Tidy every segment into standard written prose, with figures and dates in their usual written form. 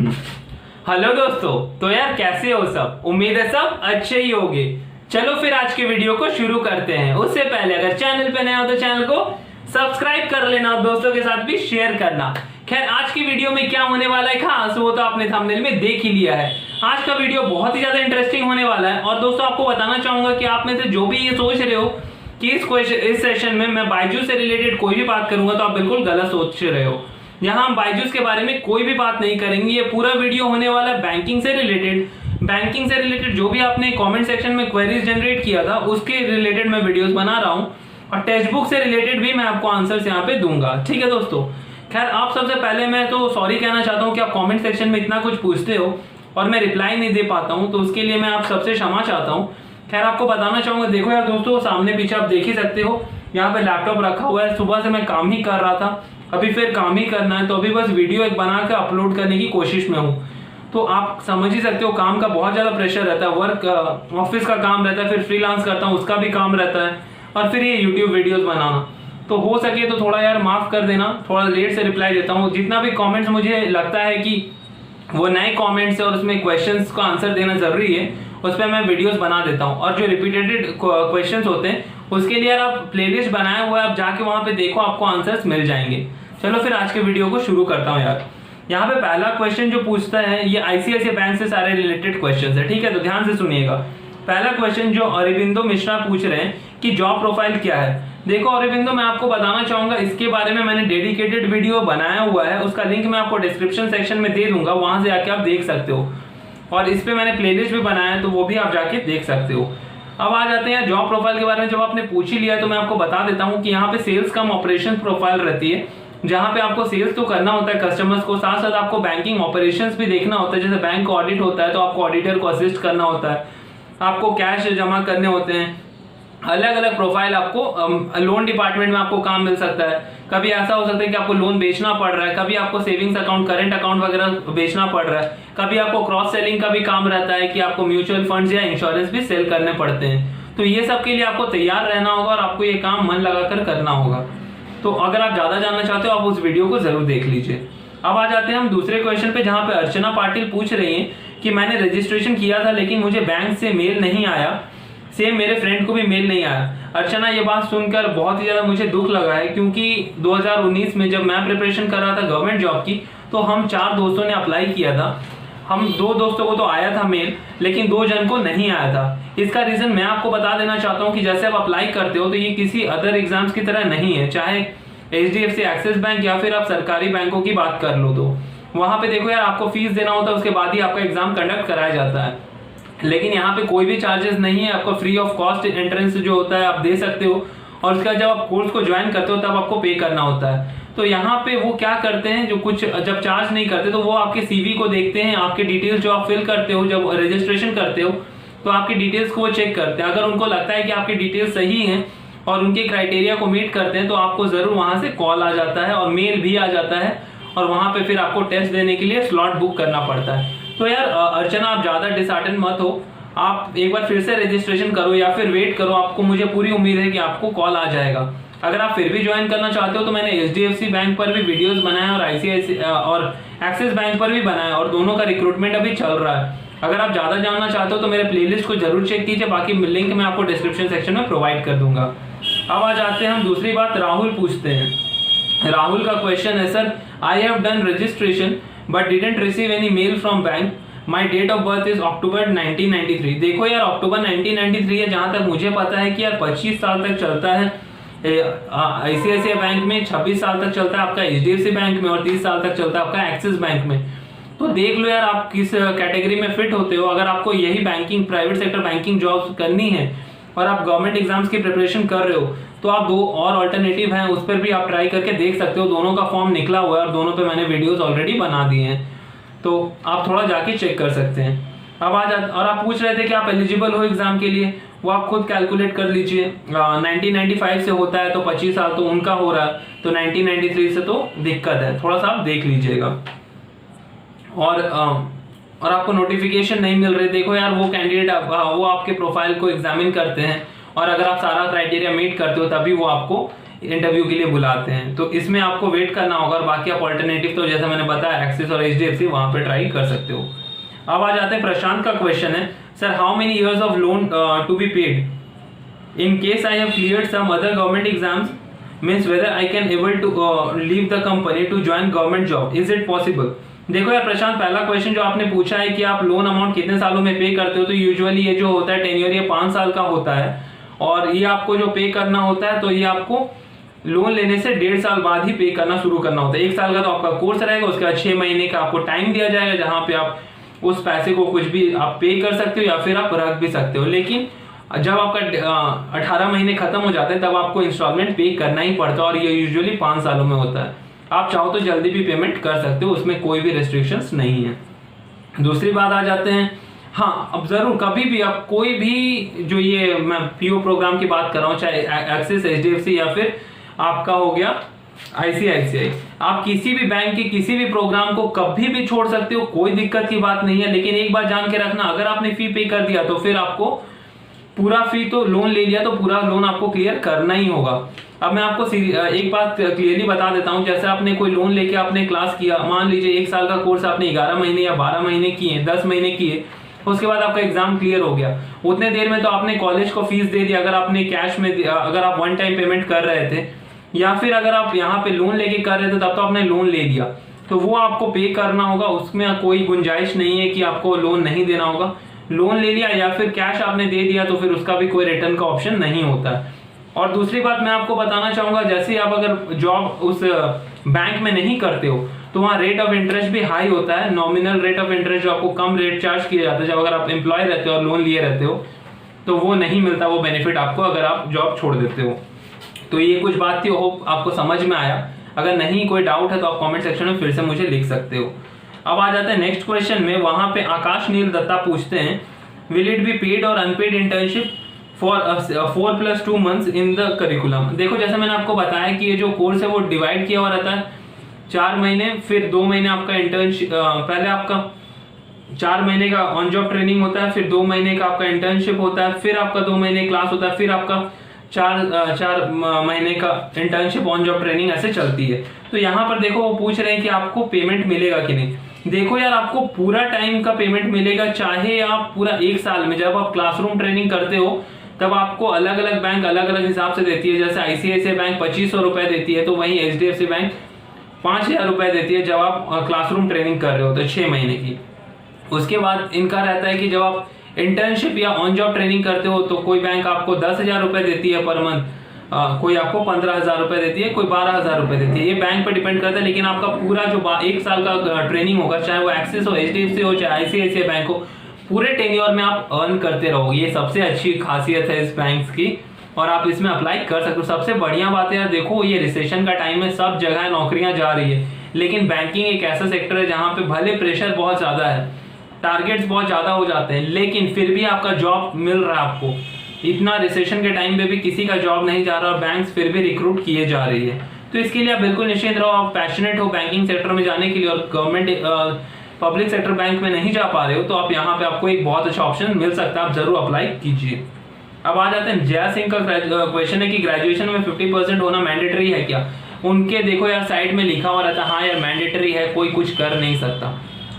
Hello दोस्तों, तो यार कैसे हो सब। उम्मीद है सब अच्छे ही होंगे। चलो फिर आज के वीडियो को शुरू करते हैं। उससे पहले अगर चैनल पे नए हो तो चैनल को सब्सक्राइब कर लेना और दोस्तों के साथ भी शेयर करना। खैर आज की वीडियो में क्या होने वाला है खास, वो तो आपने थंबनेल में देख ही लिया है। आज का वीडियो बहुत ही ज्यादा इंटरेस्टिंग होने वाला है और दोस्तों आपको बताना चाहूंगा कि आप में से जो भी ये सोच रहे हो कि इस सेशन में मैं बायजूस से रिलेटेड कोई भी बात करूंगा, तो आप बिल्कुल गलत सोच रहे हो। यहाँ हम बायजूस के बारे में कोई भी बात नहीं करेंगे। ये पूरा वीडियो होने वाला है बैंकिंग से रिलेटेड जो भी आपने कमेंट सेक्शन में क्वेरीज जनरेट किया था उसके रिलेटेड मैं वीडियोस बना रहा हूँ और टेक्स्ट बुक से रिलेटेड भी मैं आपको आंसर्स यहाँ पे दूंगा। ठीक है दोस्तों। खैर आप सबसे पहले मैं तो सॉरी कहना चाहता हूँ कि आप कमेंट सेक्शन में इतना कुछ पूछते हो और मैं रिप्लाई नहीं दे पाता हूँ, तो उसके लिए मैं आप सबसे क्षमा चाहता हूँ। खैर आपको बताना चाहूंगा, देखो यार दोस्तों, सामने पीछे आप देख ही सकते हो, यहाँ पे लैपटॉप रखा हुआ है। सुबह से मैं काम ही कर रहा था, अभी फिर काम ही करना है, तो अभी बस वीडियो एक बना के अपलोड करने की कोशिश में हूँ। तो आप समझ ही सकते हो काम का बहुत ज्यादा प्रेशर रहता है। वर्क ऑफिस का काम रहता है, फिर फ्रीलांस करता हूँ उसका भी काम रहता है, और फिर ये यूट्यूब वीडियोस बनाना। तो हो सके तो थोड़ा यार माफ कर देना, थोड़ा लेट से रिप्लाई देता हूँ। जितना भी कॉमेंट्स मुझे लगता है कि वो नए कमेंट्स है और उसमें क्वेश्चंस का आंसर देना जरूरी है, उस पर मैं वीडियोस बना देता हूँ। और जो रिपीटेड क्वेश्चंस होते हैं उसके लिए यार आप प्लेलिस्ट बनाया हुआ है, आप जाके वहां पे देखो, आपको आंसर्स मिल जाएंगे। चलो फिर आज के वीडियो को शुरू करता हूँ यार। यहाँ पे पहला क्वेश्चन जो पूछता है ये आईसीआईसीआई बैंक से सारे रिलेटेड क्वेश्चन है। ठीक है, तो ध्यान से सुनिएगा। पहला क्वेश्चन जो अरविंदो मिश्रा पूछ रहे हैं कि जॉब प्रोफाइल क्या है। देखो अरविंदो, मैं आपको बताना चाहूंगा, इसके बारे में मैंने डेडिकेटेड वीडियो बनाया हुआ है, उसका लिंक मैं आपको डिस्क्रिप्शन सेक्शन में दे दूंगा, वहां से आके आप देख सकते हो। और इस पे मैंने प्लेलिस्ट भी बनाया है, तो वो भी आप जाके देख सकते हो। अब आ जाते हैं जॉब प्रोफाइल के बारे में। जब आपने पूछ ही लिया तो मैं आपको बता देता हूँ कि यहाँ पे सेल्स कम ऑपरेशन प्रोफाइल रहती है, जहाँ पे आपको सेल्स तो करना होता है कस्टमर्स को, साथ साथ आपको बैंकिंग ऑपरेशंस भी देखना होता है। जैसे बैंक ऑडिट होता है तो आपको ऑडिटर को असिस्ट करना होता है, आपको कैश जमा करने होते हैं। अलग अलग प्रोफाइल आपको लोन डिपार्टमेंट में आपको काम मिल सकता है। कभी ऐसा हो सकता है कि आपको लोन बेचना पड़ रहा है, कभी आपको सेविंग्स अकाउंट, करंट अकाउंट वगैरह बेचना पड़ रहा है, कभी आपको क्रॉस सेलिंग का भी काम रहता है कि आपको म्यूचुअल फंड्स या इंश्योरेंस भी सेल करने पड़ते हैं। तो ये सब के लिए आपको तैयार रहना होगा और आपको ये काम मन लगाकर करना होगा। तो अगर आप ज्यादा जानना चाहते हो आप उस वीडियो को जरूर देख लीजिए। अब आ जाते हैं हम दूसरे क्वेश्चन पे, जहाँ पे अर्चना पाटिल पूछ रही है कि मैंने रजिस्ट्रेशन किया था लेकिन मुझे बैंक से मेल नहीं आया, सेम मेरे फ्रेंड को भी मेल नहीं आया। अर्चना, ये बात सुनकर बहुत ही ज्यादा मुझे दुख लगा है, क्योंकि 2019 में जब मैं प्रिपरेशन कर रहा था गवर्नमेंट जॉब की, तो हम 4 दोस्तों ने अप्लाई किया था। हम 2 दोस्तों को तो आया था मेल, लेकिन 2 जन को नहीं आया था। इसका रीजन मैं आपको बता देना चाहता हूँ कि जैसे आप अप्लाई करते हो तो ये किसी अदर एग्जाम्स की तरह नहीं है। चाहे HDFC एक्सिस बैंक या फिर आप सरकारी बैंकों की बात कर लो, तो वहां पे देखो यार आपको फीस देना होता है, उसके बाद ही आपका एग्जाम कंडक्ट कराया जाता है। लेकिन यहाँ पे कोई भी चार्जेस नहीं है, आपको फ्री ऑफ कॉस्ट एंट्रेंस जो होता है आप दे सकते हो, और उसका जब आप कोर्स को ज्वाइन करते हो तब आपको पे करना होता है। तो यहाँ पे वो क्या करते हैं, जो कुछ जब चार्ज नहीं करते तो वो आपके CV को देखते हैं, आपके डिटेल्स जो आप फिल करते हो जब रजिस्ट्रेशन करते हो, तो आपकी डिटेल्स को वो चेक करते हैं। अगर उनको लगता है कि आपकी डिटेल्स सही हैं और उनके क्राइटेरिया को मीट करते हैं, तो आपको जरूर वहां से कॉल आ जाता है और मेल भी आ जाता है, और वहां पे फिर आपको टेस्ट देने के लिए स्लॉट बुक करना पड़ता है। तो यार अर्चना, आप ज्यादा डिसहार्टन मत हो, आप एक बार फिर से रजिस्ट्रेशन करो या फिर वेट करो, आपको, मुझे पूरी उम्मीद है कि आपको कॉल आ जाएगा। अगर आप फिर भी ज्वाइन करना चाहते हो तो मैंने HDFC बैंक पर भी वीडियोस बनाए और ICICI और एक्सिस बैंक पर भी बनाए, और दोनों का रिक्रूटमेंट अभी चल रहा है। अगर आप ज्यादा जानना चाहते हो तो मेरे प्लेलिस्ट को जरूर चेक कीजिए, बाकी लिंक मैं आपको डिस्क्रिप्शन सेक्शन में प्रोवाइड कर दूंगा। अब आ जाते हैं हम दूसरी बात, राहुल पूछते हैं। राहुल का क्वेश्चन है, sir I have done registration but didn't receive any mail from bank, my date of birth is October 1993। देखो यार अक्टूबर 1993 है, जहां तक मुझे पता है कि यार 25 साल तक चलता है ICICI बैंक में, 26 साल तक चलता है आपका HDFC बैंक में, और 30 साल तक चलता है आपका एक्सिस बैंक में। तो देख लो यार आप किस कैटेगरी में फिट होते हो। अगर आपको यही banking, private sector banking job करनी है और आप गवर्नमेंट एग्जाम्स की प्रिपरेशन कर रहे हो, तो आप 2 और ऑल्टरनेटिव हैं, उस पर भी आप ट्राई करके देख सकते हो। दोनों का फॉर्म निकला हुआ है और दोनों पे मैंने वीडियोस ऑलरेडी बना दिए हैं, तो आप थोड़ा जाके चेक कर सकते हैं। अब आ जाते, और आप पूछ रहे थे कि आप एलिजिबल हो एग्जाम के लिए, वो आप खुद कैलकुलेट कर लीजिए। 1995 से होता है तो 25 साल तो उनका हो रहा है, तो 1993 से तो दिक्कत है, थोड़ा सा आप देख लीजिएगा। और आपको नोटिफिकेशन नहीं मिल रही, देखो यार वो कैंडिडेट वो आपके प्रोफाइल को एग्जामिन करते हैं, और अगर आप सारा क्राइटेरिया मीट करते हो तभी वो आपको इंटरव्यू के लिए बुलाते हैं। तो इसमें आपको वेट करना होगा। और बाकी आप ऑल्टरनेटिव तो जैसे मैंने बताया एक्सिस और HDFC वहां पे ट्राई कर सकते हो। अब आ जाते हैं प्रशांत का क्वेश्चन है, sir how many years of loan to be paid in case I have cleared some other government exams, means whether I can able to leave the company to join government job, is it possible. देखो यार प्रशांत, पहला question जो आपने पूछा है कि आप loan amount कितने सालों में पे करते हो, तो यूजुअली ये जो होता है टेन्योर ये 5 साल का होता है। और ये आपको जो पे करना होता है तो ये आपको लोन लेने से 1.5 साल बाद ही पे करना शुरू करना होता है। 1 साल का तो आपका कोर्स रहेगा, उसके बाद 6 महीने का आपको टाइम दिया जाएगा जहां पे आप उस पैसे को कुछ भी आप पे कर सकते हो या फिर आप रख भी सकते हो। लेकिन जब आपका 18 महीने खत्म हो जाते हैं तब आपको इंस्टॉलमेंट पे करना ही पड़ता है और ये यूजुअली 5 सालों में होता है। आप चाहो तो जल्दी भी पेमेंट कर सकते हो, उसमें कोई भी रेस्ट्रिक्शंस नहीं है। दूसरी बात आ जाते हैं, हाँ अब जरूर कभी भी आप कोई भी जो ये मैं पीओ प्रोग्राम की बात कर रहा हूँ, चाहे एक्सिस, HDFC या फिर आपका हो गया ICICI, आप किसी भी बैंक के किसी भी प्रोग्राम को कभी भी छोड़ सकते हो, कोई दिक्कत की बात नहीं है। लेकिन एक बात जान के रखना, अगर आपने फी पे कर दिया तो फिर आपको पूरा फी तो लोन ले लिया तो पूरा लोन आपको क्लियर करना ही होगा। अब मैं आपको एक बात क्लियरली बता देता हूं, जैसे आपने कोई लोन लेके आपने क्लास किया, मान लीजिए 1 साल का कोर्स आपने 11 महीने या 12 महीने किए, 10 महीने किए, उसके बाद आपका एग्जाम क्लियर हो गया, उतने देर में तो आपने कॉलेज को फीस दे दी। अगर आपने कैश में अगर आप 1 टाइम पेमेंट कर रहे थे या फिर अगर आप यहाँ पे लोन लेके कर रहे थे तब तो आपने लोन ले लिया, तो वो आपको पे करना होगा, उसमें कोई गुंजाइश नहीं है कि आपको लोन नहीं देना होगा। लोन ले लिया या फिर कैश आपने दे दिया तो फिर उसका भी कोई रिटर्न का ऑप्शन नहीं होता है। और दूसरी बात मैं आपको बताना चाहूंगा, जैसे आप अगर जॉब उस बैंक में नहीं करते हो तो वहाँ रेट ऑफ इंटरेस्ट भी हाई होता है, नॉमिनल रेट ऑफ इंटरेस्ट जो आपको कम रेट चार्ज किया जाता है जब अगर आप एम्प्लॉय रहते हो और लोन लिए रहते हो, तो वो नहीं मिलता वो बेनिफिट आपको अगर आप जॉब छोड़ देते हो। तो ये कुछ बात थी, होप आपको समझ में आया। अगर नहीं कोई डाउट है तो आप कमेंट सेक्शन में फिर से मुझे लिख सकते हो। अब आ जाते हैं नेक्स्ट क्वेश्चन में, वहां पे आकाश नील दत्ता पूछते हैं, विल इट बी पेड और unpaid internship for 4+2 months in the curriculum. देखो जैसे मैंने आपको बताया कि ये जो कोर्स है वो डिवाइड किया हुआ रहता है, 4 महीने फिर 2 महीने आपका इंटर्नशिप, पहले आपका 4 महीने का ऑन जॉब ट्रेनिंग होता है, फिर 2 महीने का आपका इंटर्नशिप होता है, फिर आपका 2 महीने क्लास होता है, फिर आपका 4 महीने का इंटर्नशिप ऑन जॉब ट्रेनिंग ऐसे चलती है। तो यहाँ पर देखो वो पूछ रहे हैं कि आपको पेमेंट मिलेगा कि नहीं। देखो यार आपको पूरा टाइम का पेमेंट मिलेगा, चाहे आप पूरा 1 साल में जब आप क्लासरूम ट्रेनिंग करते हो तब आपको अलग अलग बैंक अलग अलग हिसाब से देती है। जैसे ICICI बैंक 2500 रुपए देती है, तो वहीं HDFC बैंक 5000 रुपए देती है जब आप क्लासरूम ट्रेनिंग कर रहे हो तो 6 महीने की। उसके बाद इनका रहता है कि जब आप इंटर्नशिप या ऑन जॉब ट्रेनिंग करते हो तो कोई बैंक आपको 10,000 रुपए देती है पर मंथ, कोई आपको 15,000 रुपए देती है, कोई 12,000 रुपए देती है। ये बैंक पर डिपेंड करता है। लेकिन आपका पूरा जो 1 साल का ट्रेनिंग होगा, चाहे वो एक्सिस हो, HDFC हो, चाहे ICICI बैंक हो, पूरे टेन्योर में आप अर्न करते रहोगे। ये सबसे अच्छी खासियत है इस बैंक की और आप इसमें अप्लाई कर सकते हो। सबसे बढ़िया बात है यार, देखो ये रिसेशन का टाइम है, सब जगह नौकरियां जा रही है, लेकिन बैंकिंग एक ऐसा सेक्टर है जहां पे भले प्रेशर बहुत ज्यादा है, टारगेट्स बहुत ज्यादा हो जाते हैं, लेकिन फिर भी आपका जॉब मिल रहा है आपको। इतना रिसेशन के टाइम पे भी किसी का जॉब नहीं जा रहा और बैंक्स फिर भी रिक्रूट किए जा रही है। तो इसके लिए आप बिल्कुल निश्चिंत रहो। आप पैशनेट हो बैंकिंग सेक्टर में जाने के लिए और गवर्नमेंट पब्लिक सेक्टर बैंक में नहीं जा पा रहे हो तो आप यहाँ पे आपको एक बहुत अच्छा ऑप्शन मिल सकता है, आप जरूर अप्लाई कीजिए। अब आ जाते हैं जया सिंह का क्वेश्चन है कि ग्रेजुएशन में 50% होना मैंडेटरी है क्या। उनके देखो यार साइड में लिखा हुआ रहता है, हाँ यार मैंडेटरी है, कोई कुछ कर नहीं सकता।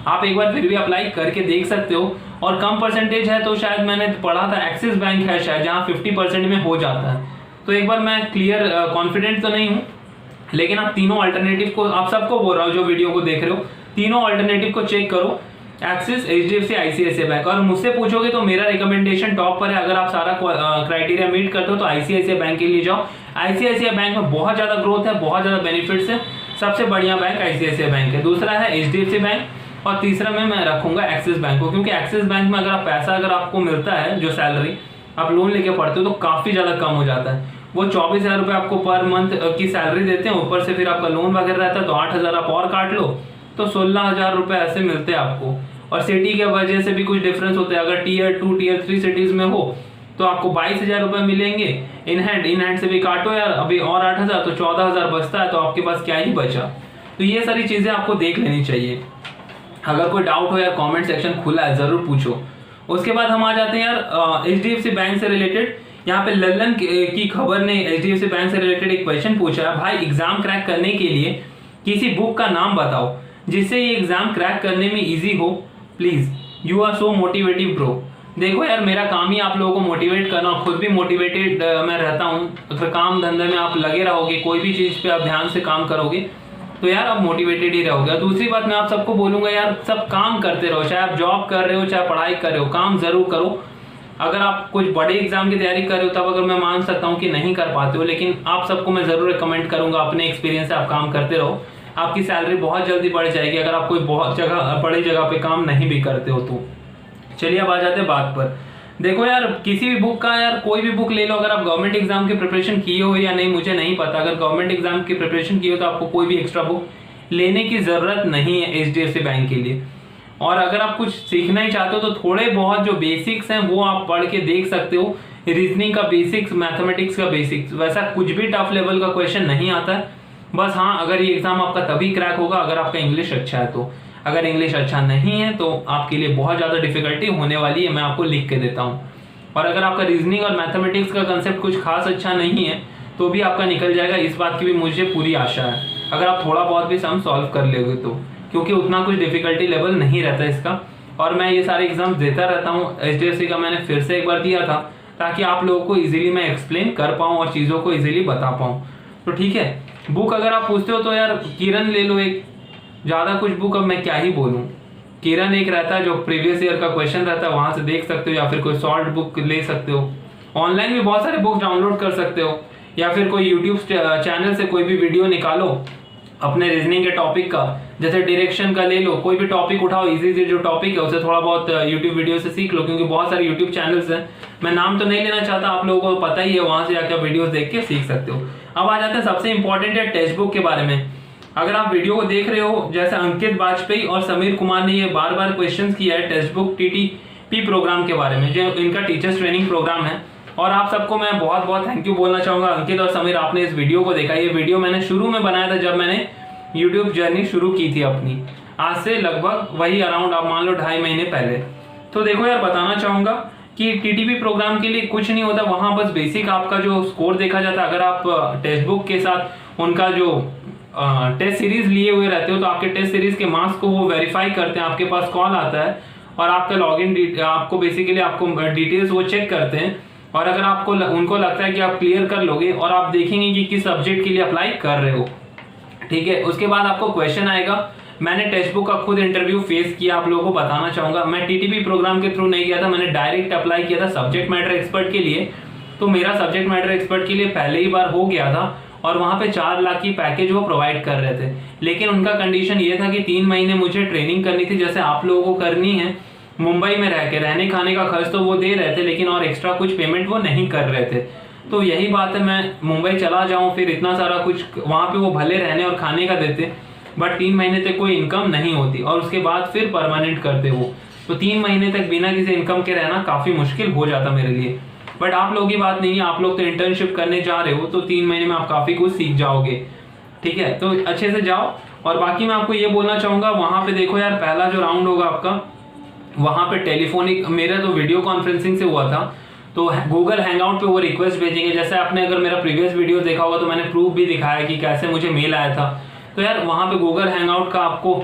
आप एक बार फिर भी अप्लाई करके देख सकते हो। और कम परसेंटेज है तो शायद मैंने पढ़ा था एक्सिस बैंक है शायद जहाँ 50% में हो जाता है। तो एक बार मैं क्लियर कॉन्फिडेंट तो नहीं हूँ, लेकिन आप तीनों अल्टरनेटिव को, आप सबको बोल रहा हूँ जो वीडियो को देख रहे हो, तीनों अल्टरनेटिव को चेक करो, एक्सिस, HDFC, ICICI बैंक। और मुझसे पूछोगे तो मेरा रिकमेंडेशन टॉप पर है। अगर आप सारा क्राइटेरिया मीट करते हो तो ICICI बैंक के लिए जाओ। ICICI बैंक में बहुत ज्यादा ग्रोथ है, बहुत ज्यादा बेनिफिट्स है। सबसे बढ़िया बैंक ICICI बैंक है, दूसरा है HDFC बैंक और तीसरा में मैं रखूंगा एक्सिस बैंक को, क्योंकि एक्सिस बैंक में अगर आप पैसा अगर आपको मिलता है जो सैलरी आप लोन लेके पढ़ते हो तो काफी ज्यादा कम हो जाता है। वो 24,000 रुपये आपको पर मंथ की सैलरी देते हैं, ऊपर से फिर आपका लोन वगैरह रहता है तो 8,000 आप और काट लो तो 16,000 रुपये ऐसे मिलते हैं आपको। और सिटी के वजह से भी कुछ डिफरेंस होते हैं, अगर टीयर 2 टीयर 3 सिटीज में हो तो आपको 22,000 रुपये मिलेंगे इन हैंड से भी काटो यार अभी और 8,000 तो 14,000 बचता है, तो आपके पास क्या ही बचा। तो ये सारी चीजें आपको देख लेनी चाहिए। अगर कोई डाउट हो यार कमेंट सेक्शन खुला है, जरूर पूछो। उसके बाद हम आ जाते हैं यार HDFC बैंक से रिलेटेड यहाँ पे लल्लन की खबर ने एचडीएफसी बैंक से रिलेटेड एक क्वेश्चन पूछा है, भाई एग्जाम क्रैक करने के लिए किसी बुक का नाम बताओ जिससे ये एग्जाम क्रैक करने में इजी हो, please, you are so motivative bro. देखो यार, मेरा काम ही आप लोगों को मोटिवेट करना, खुद भी मोटिवेटेड मैं रहता हूँ। अगर काम धंधे में आप लगे रहोगे, कोई भी चीज पे आप ध्यान से काम करोगे तो यार आप मोटिवेटेड ही रहोगे। और दूसरी बात मैं आप सबको बोलूंगा यार, सब काम करते रहो, चाहे आप जॉब कर रहे हो चाहे पढ़ाई कर रहे हो, काम जरूर करो। अगर आप कुछ बड़े एग्जाम की तैयारी कर रहे हो तब अगर मैं मान सकता हूँ कि नहीं कर पाते हो, लेकिन आप सबको मैं जरूर रिकमेंड करूंगा, अपने एक्सपीरियंस से आप काम करते रहो, आपकी सैलरी बहुत जल्दी बढ़ जाएगी अगर आप कोई बहुत जगह बड़ी जगह पे काम नहीं भी करते हो तो। चलिए अब आ जाते हैं बात पर। देखो यार, किसी भी बुक का, यार कोई भी बुक ले लो, अगर आप गवर्नमेंट एग्जाम की प्रिपरेशन किए हो या नहीं मुझे नहीं पता, अगर गवर्नमेंट एग्जाम की प्रिपरेशन की हो तो आपको कोई भी एक्स्ट्रा बुक लेने की जरूरत नहीं है एचडीएफसी बैंक के लिए। और अगर आप कुछ सीखना ही चाहते हो तो थोड़े बहुत जो बेसिक्स हैं वो आप पढ़ के देख सकते हो, रीजनिंग का बेसिक्स, मैथमेटिक्स का बेसिक्स, वैसा कुछ भी टफ लेवल का क्वेश्चन नहीं आता है। बस हाँ, अगर ये एग्जाम आपका तभी क्रैक होगा अगर आपका इंग्लिश अच्छा है तो, अगर इंग्लिश अच्छा नहीं है तो आपके लिए बहुत ज़्यादा डिफिकल्टी होने वाली है, मैं आपको लिख के देता हूँ। और अगर आपका रीजनिंग और मैथमेटिक्स का कंसेप्ट कुछ खास अच्छा नहीं है तो भी आपका निकल जाएगा, इस बात की भी मुझे पूरी आशा है, अगर आप थोड़ा बहुत भी सम सॉल्व कर लोगे तो, क्योंकि उतना कुछ डिफिकल्टी लेवल नहीं रहता इसका। और मैं ये सारे एग्जाम देता रहता हूँ, एचडीएफसी का मैंने फिर से एक बार दिया था ताकि आप लोगों को इजीली मैं एक्सप्लेन कर पाऊँ और चीज़ों को इजीली बता पाऊँ। तो ठीक है, बुक अगर आप पूछते हो तो यार किरण ले लो एक, ज़्यादा कुछ बुक अब मैं क्या ही बोलूँ। किरण एक रहता है जो प्रीवियस ईयर का क्वेश्चन रहता है, वहाँ से देख सकते हो, या फिर कोई शॉर्ट बुक ले सकते हो, ऑनलाइन भी बहुत सारे बुक डाउनलोड कर सकते हो, या फिर कोई यूट्यूब चैनल से कोई भी वीडियो निकालो अपने रीजनिंग के टॉपिक का, जैसे डायरेक्शन का ले लो, कोई भी टॉपिक उठाओ, इजी जो टॉपिक है उसे थोड़ा बहुत यूट्यूब वीडियो से सीख लो, क्योंकि बहुत सारे यूट्यूब चैनल्स हैं, मैं नाम तो नहीं लेना चाहता, आप लोगों को पता ही है, वहां से जाकर वीडियोस देख के सीख सकते हो। अब आ जाते हैं सबसे इंपॉर्टेंट है टेक्स्ट बुक के बारे में। अगर आप वीडियो को देख रहे हो, जैसे अंकित वाजपेयी और समीर कुमार ने ये बार बार क्वेश्चन किया है टेक्स्ट बुक टीटीपी प्रोग्राम के बारे में, जो इनका टीचर्स ट्रेनिंग प्रोग्राम है, और आप सबको मैं बहुत बहुत थैंक यू बोलना चाहूंगा अंकित और समीर, आपने इस वीडियो को देखा। ये वीडियो मैंने शुरू में बनाया था जब मैंने यूट्यूब जर्नी शुरू की थी अपनी, आज से लगभग वही अराउंड आप मान लो 2.5 महीने पहले। तो देखो यार, बताना चाहूंगा कि टीटीपी प्रोग्राम के लिए कुछ नहीं होता, वहां बस बेसिक आपका जो स्कोर देखा जाता है। अगर आप टेक्स्ट बुक के साथ उनका जो टेस्ट सीरीज लिए हुए रहते हो तो आपके टेस्ट सीरीज के मार्क्स को वो वेरीफाई करते हैं, आपके पास कॉल आता है और आपका लॉगिन आपको बेसिकली आपको डिटेल्स वो चेक करते हैं, और अगर आपको उनको लगता है कि आप क्लियर कर लोगे और आप देखेंगे कि किस सब्जेक्ट के लिए अप्लाई कर रहे हो, ठीक है, उसके बाद आपको क्वेश्चन आएगा। मैंने टेक्स्ट बुक का खुद इंटरव्यू फेस किया, आप लोगों को बताना चाहूंगा। मैं टीटीपी प्रोग्राम के थ्रू नहीं किया था, मैंने डायरेक्ट अप्लाई किया था सब्जेक्ट मैटर एक्सपर्ट के लिए। तो मेरा सब्जेक्ट मैटर एक्सपर्ट के लिए पहले ही बार हो गया था और वहां पे 4 लाख की पैकेज वो प्रोवाइड कर रहे थे, लेकिन उनका कंडीशन ये था कि 3 महीने मुझे ट्रेनिंग करनी थी, जैसे आप लोगों को करनी है। मुंबई में रह के रहने खाने का खर्च तो वो दे रहे थे, लेकिन और एक्स्ट्रा कुछ पेमेंट वो नहीं कर रहे थे। तो यही बात है, मैं मुंबई चला जाऊं फिर इतना सारा कुछ वहां पे वो भले रहने और खाने का देते, बट 3 महीने तक कोई इनकम नहीं होती और उसके बाद फिर परमानेंट करते वो। तो 3 महीने तक बिना किसी इनकम के रहना काफी मुश्किल हो जाता मेरे लिए। बट आप लोगों की बात नहीं है, आप लोग तो इंटर्नशिप करने जा रहे हो, तो 3 महीने में आप काफी कुछ सीख जाओगे, ठीक है, तो अच्छे से जाओ। और बाकी मैं आपको ये बोलना चाहूंगा, वहां पे देखो यार, पहला जो राउंड होगा आपका, वहां पे टेलीफोनिक, मेरा तो वीडियो कॉन्फ्रेंसिंग से हुआ था, तो गूगल हैंगआउट पे वो रिक्वेस्ट भेजेंगे। जैसे आपने अगर मेरा प्रीवियस वीडियो देखा होगा तो मैंने प्रूफ भी दिखाया कि कैसे मुझे मेल आया था। तो यार वहां पे गूगल हैंगआउट का आपको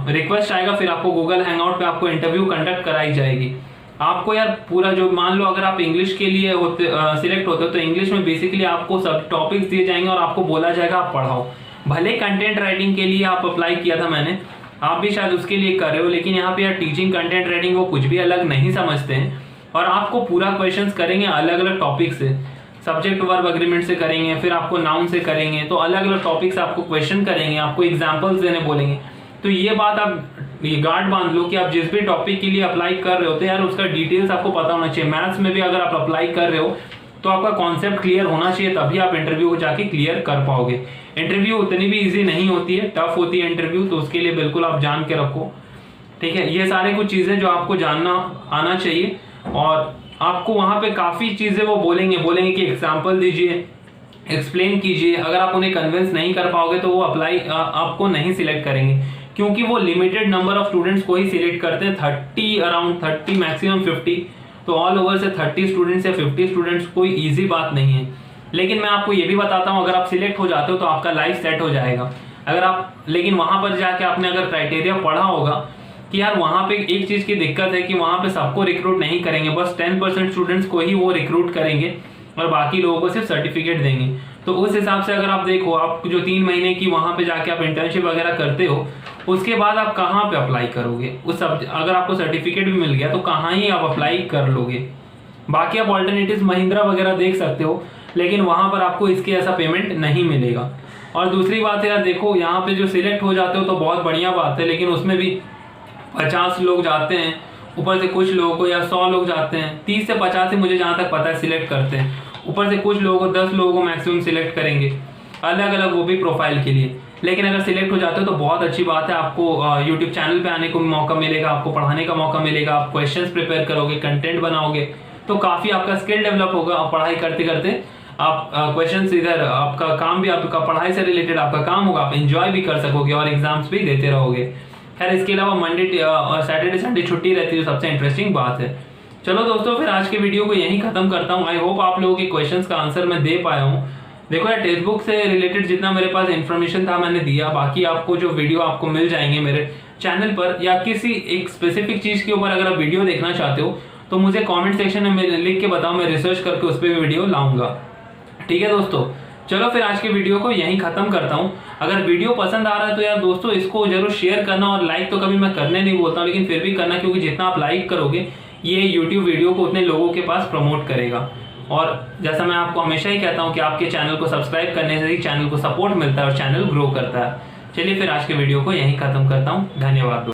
रिक्वेस्ट आएगा, फिर आपको गूगल हैंगआउट पे आपको इंटरव्यू कंडक्ट कराई जाएगी। आपको यार पूरा जो, मान लो अगर आप इंग्लिश के लिए सिलेक्ट होते हो तो इंग्लिश में बेसिकली आपको सब टॉपिक्स दिए जाएंगे और आपको बोला जाएगा आप पढ़ाओ। भले कंटेंट राइटिंग के लिए आप अप्लाई किया था मैंने, आप भी शायद उसके लिए कर रहे हो, लेकिन यहाँ पे यार टीचिंग, कंटेंट राइटिंग वो कुछ भी अलग नहीं समझते हैं और आपको पूरा क्वेश्चंस करेंगे अलग अलग टॉपिक से, सब्जेक्ट वर्ब एग्रीमेंट से करेंगे, फिर आपको नाउन से करेंगे, तो अलग अलग टॉपिक से आपको क्वेश्चन करेंगे, आपको एग्जाम्पल्स देने बोलेंगे। तो ये बात आप ये गार्ड बांध लो कि आप जिस भी टॉपिक के लिए अप्लाई कर रहे हो तो यार उसका डिटेल्स आपको पता होना चाहिए। मैथ्स में भी अगर आप अप्लाई कर रहे हो तो आपका कॉन्सेप्ट क्लियर होना चाहिए, तभी आप इंटरव्यू को जाके क्लियर कर पाओगे। इंटरव्यू उतनी भी इजी नहीं होती है, टफ होती है इंटरव्यू, तो उसके लिए बिल्कुल आप जान के रखो, ठीक है। ये सारे कुछ चीजें जो आपको जानना आना चाहिए, और आपको वहां पे काफी चीजें वो बोलेंगे कि एग्जाम्पल दीजिए, एक्सप्लेन कीजिए। अगर आप उन्हें कन्विंस नहीं कर पाओगे तो वो अप्लाई आपको नहीं सिलेक्ट करेंगे, क्योंकि वो लिमिटेड नंबर ऑफ स्टूडेंट्स को ही सिलेक्ट करते हैं, 30 अराउंड 30 मैक्सिमम 50। तो ऑल ओवर से 30 स्टूडेंट्स या 50 स्टूडेंट्स कोई ईजी बात नहीं है। लेकिन मैं आपको ये भी बताता हूँ, अगर आप सिलेक्ट हो जाते हो तो आपका लाइफ सेट हो जाएगा। अगर आप लेकिन वहां पर जाके आपने अगर क्राइटेरिया पढ़ा होगा कि यार वहां पे एक चीज की दिक्कत है कि वहां पे सबको रिक्रूट नहीं करेंगे, बस 10% स्टूडेंट्स को ही वो रिक्रूट करेंगे और बाकी लोगों को सिर्फ सर्टिफिकेट देंगे। तो उस हिसाब से अगर आप देखो, आप जो 3 महीने की वहां पे जाके आप इंटर्नशिप वगैरह करते हो, उसके बाद आप कहाँ पे अप्लाई करोगे उस अगर आपको सर्टिफिकेट भी मिल गया तो कहाँ ही आप अप्लाई कर लोगे। बाकी आप ऑल्टरनेटिव महिंद्रा वगैरह देख सकते हो, लेकिन वहां पर आपको इसके ऐसा पेमेंट नहीं मिलेगा। और दूसरी बात है यार, देखो यहाँ पे जो सिलेक्ट हो जाते हो तो बहुत बढ़िया बात है, लेकिन उसमें भी 50 लोग जाते हैं, ऊपर से कुछ लोगों को या 100 लोग जाते हैं, 30 से 50 ही मुझे जहाँ तक पता है सिलेक्ट करते हैं। ऊपर से कुछ लोगों को 10 लोगों को मैक्सिमम सिलेक्ट करेंगे, अलग अलग वो भी प्रोफाइल के लिए। लेकिन अगर सिलेक्ट हो जाते हो तो बहुत अच्छी बात है, आपको यूट्यूब चैनल पे आने को मौका मिलेगा, आपको पढ़ाने का मौका मिलेगा, आप क्वेश्चंस प्रिपेयर करोगे, कंटेंट बनाओगे, तो काफ़ी आपका स्किल डेवलप होगा। और पढ़ाई करते करते आप क्वेश्चंस इधर आपका काम भी, आपका पढ़ाई से रिलेटेड आपका काम होगा, आप एंजॉय भी कर सकोगे और एग्जाम्स भी देते रहोगे। खैर इसके अलावा मंडे और सैटरडे संडे छुट्टी रहती है, सबसे इंटरेस्टिंग बात है। चलो दोस्तों, फिर आज के वीडियो को यहीं खत्म करता हूँ। आई होप आप लोगों के क्वेश्चंस का आंसर मैं दे पाया हूँ। देखो यार, टेक्स्ट बुक से रिलेटेड जितना मेरे पास इन्फॉर्मेशन था मैंने दिया। बाकी आपको जो वीडियो आपको मिल जाएंगे मेरे चैनल पर, या किसी एक स्पेसिफिक चीज के ऊपर अगर आप वीडियो देखना चाहते हो तो मुझे कॉमेंट सेक्शन में लिख के बताओ, मैं रिसर्च करके उस पर भी वीडियो लाऊंगा। ठीक है दोस्तों, चलो फिर आज के वीडियो को यहीं खत्म करता हूँ। अगर वीडियो पसंद आ रहा है तो यार दोस्तों इसको जरूर शेयर करना, और लाइक तो कभी मैं करने नहीं बोलता हूँ, लेकिन फिर भी करना, क्योंकि जितना आप लाइक करोगे ये यूट्यूब वीडियो को उतने लोगों के पास प्रमोट करेगा। और जैसा मैं आपको हमेशा ही कहता हूँ कि आपके चैनल को सब्सक्राइब करने से ही चैनल को सपोर्ट मिलता है और चैनल ग्रो करता है। चलिए फिर आज के वीडियो को यहीं खत्म करता हूँ। धन्यवाद।